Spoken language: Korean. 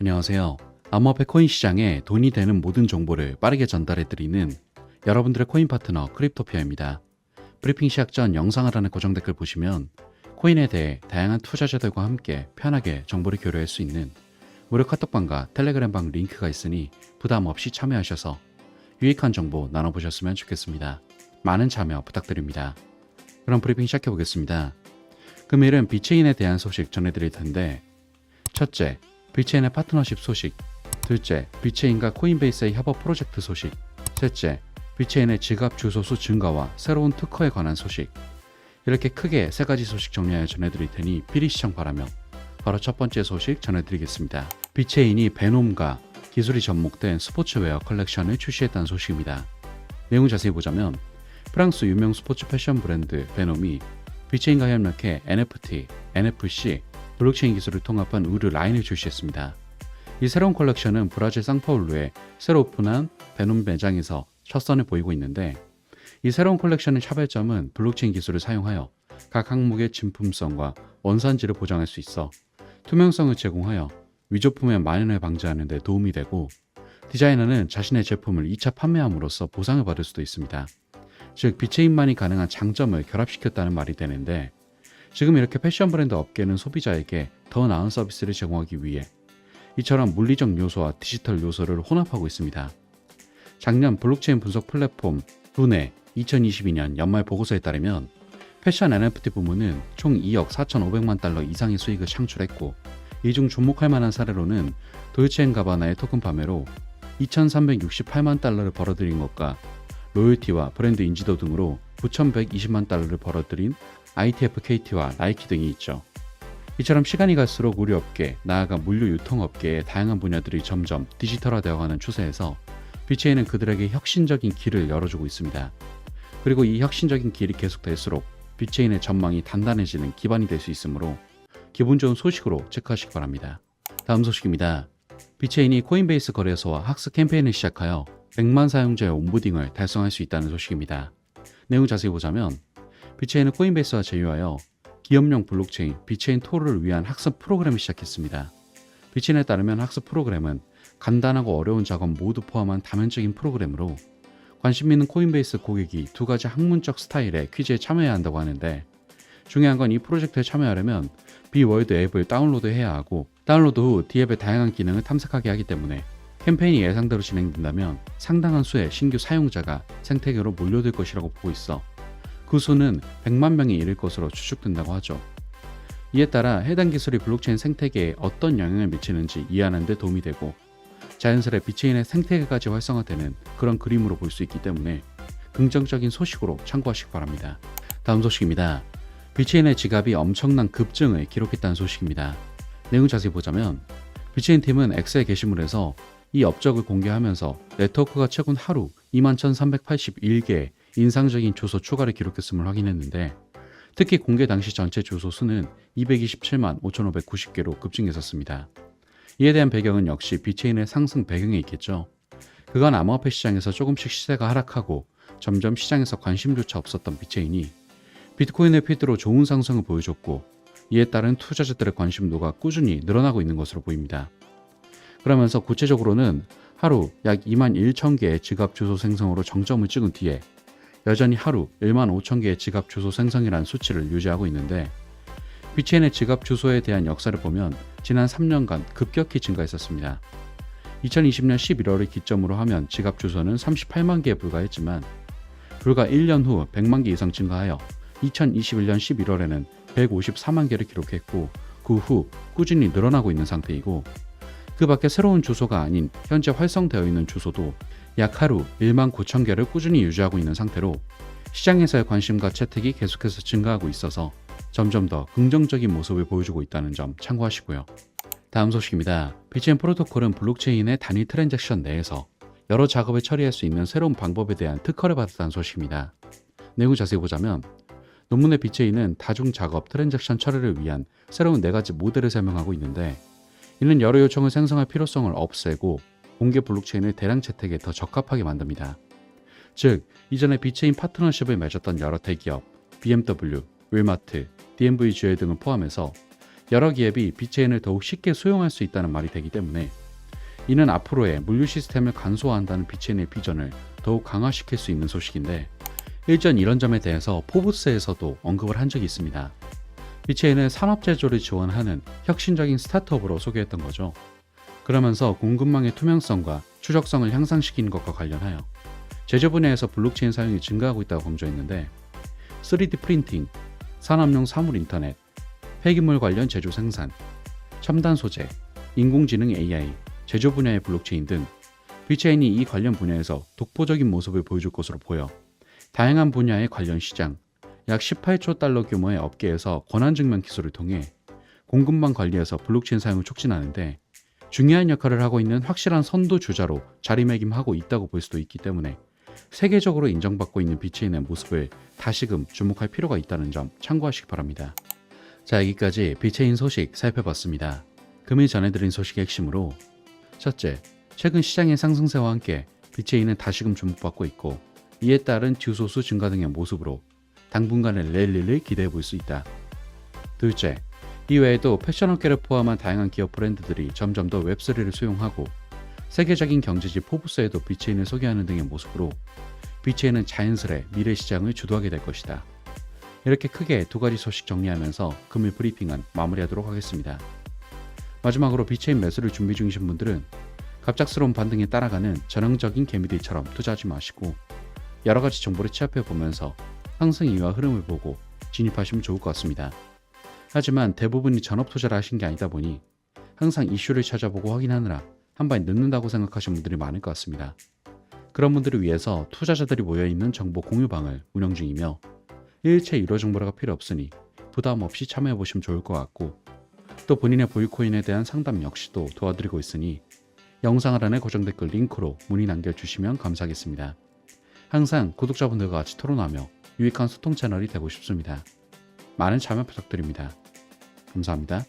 안녕하세요. 암호화폐 코인 시장에 돈이 되는 모든 정보를 빠르게 전달해드리는 여러분들의 코인 파트너 크립토피아입니다. 브리핑 시작 전 영상 하단의 고정 댓글 보시면 코인에 대해 다양한 투자자들과 함께 편하게 정보를 교류할 수 있는 무료 카톡방과 텔레그램방 링크가 있으니 부담 없이 참여하셔서 유익한 정보 나눠보셨으면 좋겠습니다. 많은 참여 부탁드립니다. 그럼 브리핑 시작해 보겠습니다. 금일은 비체인에 대한 소식 전해드릴 텐데, 첫째, 비체인의 파트너십 소식, 둘째, 비체인과 코인베이스의 협업 프로젝트 소식, 셋째, 비체인의 지갑 주소수 증가와 새로운 특허에 관한 소식. 이렇게 크게 세 가지 소식 정리하여 전해드릴 테니 필히 시청 바라며 바로 첫 번째 소식 전해드리겠습니다. 비체인이 베놈과 기술이 접목된 스포츠웨어 컬렉션을 출시했다는 소식입니다. 내용 자세히 보자면 프랑스 유명 스포츠 패션 브랜드 베놈이 비체인과 협력해 NFT, NFC, 블록체인 기술을 통합한 의류 라인을 출시했습니다. 이 새로운 컬렉션은 브라질 상파울루에 새로 오픈한 베놈 매장에서 첫 선을 보이고 있는데, 이 새로운 컬렉션의 차별점은 블록체인 기술을 사용하여 각 항목의 진품성과 원산지를 보장할 수 있어 투명성을 제공하여 위조품의 만연을 방지하는 데 도움이 되고, 디자이너는 자신의 제품을 2차 판매함으로써 보상을 받을 수도 있습니다. 즉 비체인만이 가능한 장점을 결합시켰다는 말이 되는데, 지금 이렇게 패션 브랜드 업계는 소비자에게 더 나은 서비스를 제공하기 위해 이처럼 물리적 요소와 디지털 요소를 혼합하고 있습니다. 작년 블록체인 분석 플랫폼 분의 2022년 연말 보고서에 따르면 패션 NFT 부문은 총 2억 4,500만 달러 이상의 수익을 창출했고, 이 중 주목할 만한 사례로는 돌체앤가바나의 토큰 판매로 2,368만 달러를 벌어들인 것과 로열티와 브랜드 인지도 등으로 9,120만 달러를 벌어들인 ITF KT와 나이키 등이 있죠. 이처럼 시간이 갈수록 의류업계, 나아가 물류 유통업계의 다양한 분야들이 점점 디지털화되어가는 추세에서 비체인은 그들에게 혁신적인 길을 열어주고 있습니다. 그리고 이 혁신적인 길이 계속될수록 비체인의 전망이 단단해지는 기반이 될 수 있으므로 기분 좋은 소식으로 체크하시기 바랍니다. 다음 소식입니다. 비체인이 코인베이스 거래소와 학습 캠페인을 시작하여 100만 사용자의 온보딩을 달성할 수 있다는 소식입니다. 내용 자세히 보자면 비체인은 코인베이스와 제휴하여 기업용 블록체인 비체인 토르를 위한 학습 프로그램을 시작했습니다. 비체인에 따르면 학습 프로그램은 간단하고 어려운 작업 모두 포함한 다면적인 프로그램으로 관심 있는 코인베이스 고객이 두 가지 학문적 스타일의 퀴즈에 참여해야 한다고 하는데, 중요한 건 이 프로젝트에 참여하려면 비월드 앱을 다운로드해야 하고, 다운로드 후 D앱의 다양한 기능을 탐색하게 하기 때문에 캠페인이 예상대로 진행된다면 상당한 수의 신규 사용자가 생태계로 몰려들 것이라고 보고 있어 그 수는 100만 명에 이를 것으로 추측된다고 하죠. 이에 따라 해당 기술이 블록체인 생태계에 어떤 영향을 미치는지 이해하는 데 도움이 되고, 자연스레 비체인의 생태계까지 활성화되는 그런 그림으로 볼 수 있기 때문에 긍정적인 소식으로 참고하시기 바랍니다. 다음 소식입니다. 비체인의 지갑이 엄청난 급증을 기록했다는 소식입니다. 내용 자세히 보자면 비체인 팀은 엑셀 게시물에서 이 업적을 공개하면서 네트워크가 최근 하루 21,381개의 인상적인 주소 추가를 기록했음을 확인했는데, 특히 공개 당시 전체 주소 수는 227만 5,590개로 급증했었습니다. 이에 대한 배경은 역시 비체인의 상승 배경에 있겠죠. 그간 암호화폐 시장에서 조금씩 시세가 하락하고 점점 시장에서 관심조차 없었던 비체인이 비트코인의 피드로 좋은 상승을 보여줬고, 이에 따른 투자자들의 관심도가 꾸준히 늘어나고 있는 것으로 보입니다. 그러면서 구체적으로는 하루 약 2만 1천 개의 지갑 주소 생성으로 정점을 찍은 뒤에 여전히 하루 1만 5천 개의 지갑 주소 생성이라는 수치를 유지하고 있는데, 비체인의 지갑 주소에 대한 역사를 보면 지난 3년간 급격히 증가했었습니다. 2020년 11월을 기점으로 하면 지갑 주소는 38만 개에 불과했지만 불과 1년 후 100만 개 이상 증가하여 2021년 11월에는 154만 개를 기록했고, 그 후 꾸준히 늘어나고 있는 상태이고, 그 밖에 새로운 주소가 아닌 현재 활성되어 있는 주소도 약 하루 1만 9천 개를 꾸준히 유지하고 있는 상태로 시장에서의 관심과 채택이 계속해서 증가하고 있어서 점점 더 긍정적인 모습을 보여주고 있다는 점 참고하시고요. 다음 소식입니다. 비체인 프로토콜은 블록체인의 단위 트랜잭션 내에서 여러 작업을 처리할 수 있는 새로운 방법에 대한 특허를 받았다는 소식입니다. 내용을 자세히 보자면 논문의 비체인은 다중 작업 트랜잭션 처리를 위한 새로운 4가지 모델을 설명하고 있는데, 이는 여러 요청을 생성할 필요성을 없애고 공개 블록체인을 대량 채택에 더 적합하게 만듭니다. 즉, 이전에 비체인 파트너십을 맺었던 여러 대기업, BMW, 윌마트, DMVGL 등을 포함해서 여러 기업이 비트체인을 더욱 쉽게 수용할 수 있다는 말이 되기 때문에 이는 앞으로의 물류 시스템을 간소화한다는 비트체인의 비전을 더욱 강화시킬 수 있는 소식인데, 일전 이런 점에 대해서 포브스에서도 언급을 한 적이 있습니다. 비트체인을 산업 제조를 지원하는 혁신적인 스타트업으로 소개했던 거죠. 그러면서 공급망의 투명성과 추적성을 향상시키는 것과 관련하여 제조 분야에서 블록체인 사용이 증가하고 있다고 강조했는데, 3D 프린팅, 산업용 사물 인터넷, 폐기물 관련 제조 생산, 첨단 소재, 인공지능 AI, 제조 분야의 블록체인 등 비트체인이 이 관련 분야에서 독보적인 모습을 보여줄 것으로 보여 다양한 분야의 관련 시장, 약 18조 달러 규모의 업계에서 권한증명 기술을 통해 공급망 관리에서 블록체인 사용을 촉진하는데 중요한 역할을 하고 있는 확실한 선도주자로 자리매김하고 있다고 볼 수도 있기 때문에 세계적으로 인정받고 있는 비트체인의 모습을 다시금 주목할 필요가 있다는 점 참고하시기 바랍니다. 자, 여기까지 비트체인 소식 살펴봤습니다. 금일 전해드린 소식의 핵심으로, 첫째, 최근 시장의 상승세와 함께 비트체인은 다시금 주목받고 있고 이에 따른 듀소수 증가 등의 모습으로 당분간의 랠리를 기대해 볼 수 있다. 둘째, 이외에도 패션업계를 포함한 다양한 기업 브랜드들이 점점 더 웹3를 수용하고 세계적인 경제지 포브스에도 비트체인을 소개하는 등의 모습으로 비트체인은 자연스레 미래 시장을 주도하게 될 것이다. 이렇게 크게 두 가지 소식 정리하면서 금일 브리핑은 마무리하도록 하겠습니다. 마지막으로 비트체인 매수를 준비 중이신 분들은 갑작스러운 반등에 따라가는 전형적인 개미들처럼 투자하지 마시고 여러가지 정보를 취합해 보면서 상승 이유와 흐름을 보고 진입하시면 좋을 것 같습니다. 하지만 대부분이 전업 투자를 하신 게 아니다 보니 항상 이슈를 찾아보고 확인하느라 한 발 늦는다고 생각하시는 분들이 많을 것 같습니다. 그런 분들을 위해서 투자자들이 모여있는 정보 공유방을 운영 중이며 일체 유료 정보가 필요 없으니 부담 없이 참여해 보시면 좋을 것 같고, 또 본인의 보유코인에 대한 상담 역시도 도와드리고 있으니 영상 하단의 고정 댓글 링크로 문의 남겨주시면 감사하겠습니다. 항상 구독자분들과 같이 토론하며 유익한 소통 채널이 되고 싶습니다. 많은 참여 부탁드립니다. 감사합니다.